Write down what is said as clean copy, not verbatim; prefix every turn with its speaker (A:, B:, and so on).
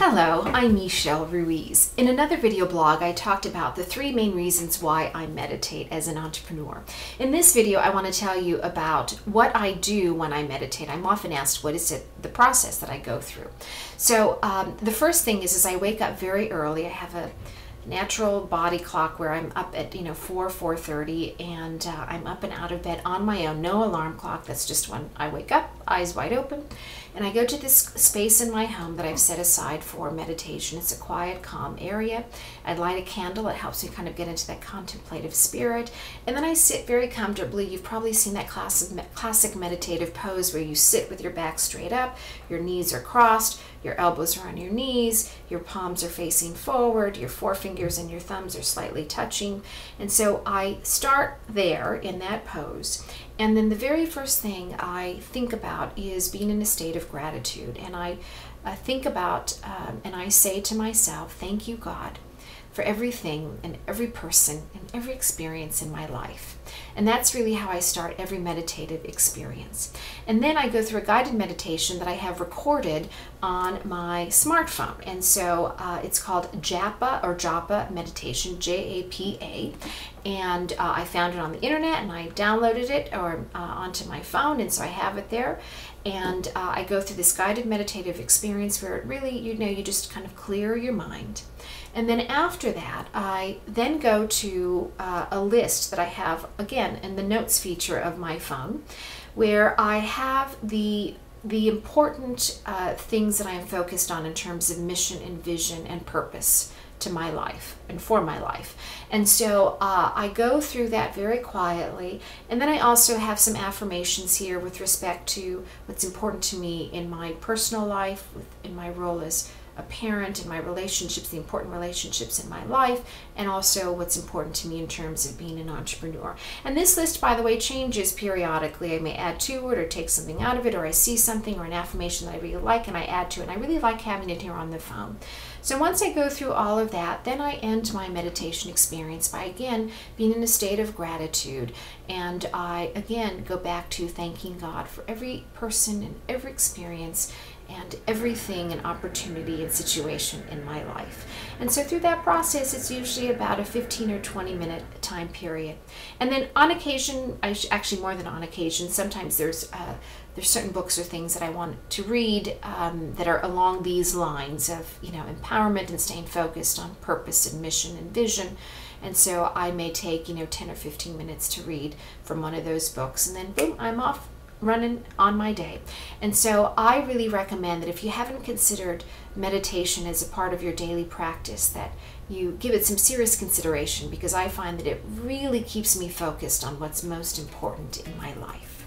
A: Hello, I'm Michele Ruiz. In another video blog, I talked about the 3 main reasons why I meditate as an entrepreneur. In this video, I want to tell you about what I do when I meditate. I'm often asked, what is the process that I go through? So the first thing is I wake up very early. I have a natural body clock where I'm up at 4:30, and I'm up and out of bed on my own. No alarm clock. That's just when I wake up, eyes wide open, and I go to this space in my home that I've set aside for meditation. It's a quiet, calm area. I light a candle. It helps me kind of get into that contemplative spirit, and then I sit very comfortably. You've probably seen that classic meditative pose where you sit with your back straight up, your knees are crossed, your elbows are on your knees, your palms are facing forward, your forefingers and your thumbs are slightly touching. And so I start there in that pose. And then the very first thing I think about is being in a state of gratitude. And I think about and I say to myself, thank you, God, for everything and every person and every experience in my life. And that's really how I start every meditative experience. And then I go through a guided meditation that I have recorded on my smartphone. And so it's called Japa meditation, J-A-P-A. And I found it on the internet, and I downloaded it onto my phone, and so I have it there. And I go through this guided meditative experience where it really, you just kind of clear your mind. And then after that, I then go to a list that I have, again, in the notes feature of my phone, where I have the important things that I am focused on in terms of mission and vision and purpose to my life and for my life. And so I go through that very quietly, and then I also have some affirmations here with respect to what's important to me in my personal life, in my role as a parent, in my relationships, the important relationships in my life, and also what's important to me in terms of being an entrepreneur. And this list, by the way, changes periodically. I may add to it or take something out of it, or I see something or an affirmation that I really like and I add to it. And I really like having it here on the phone. So once I go through all of that, then I end my meditation experience by, again, being in a state of gratitude. And I, again, go back to thanking God for every person and every experience and everything and opportunity and situation in my life. And so through that process, it's usually about a 15 or 20 minute time period. And then on occasion, actually more than on occasion, sometimes there's certain books or things that I want to read that are along these lines of empowerment and staying focused on purpose and mission and vision. And so I may take 10 or 15 minutes to read from one of those books, and then boom, I'm off running on my day. And so I really recommend that if you haven't considered meditation as a part of your daily practice, that you give it some serious consideration, because I find that it really keeps me focused on what's most important in my life.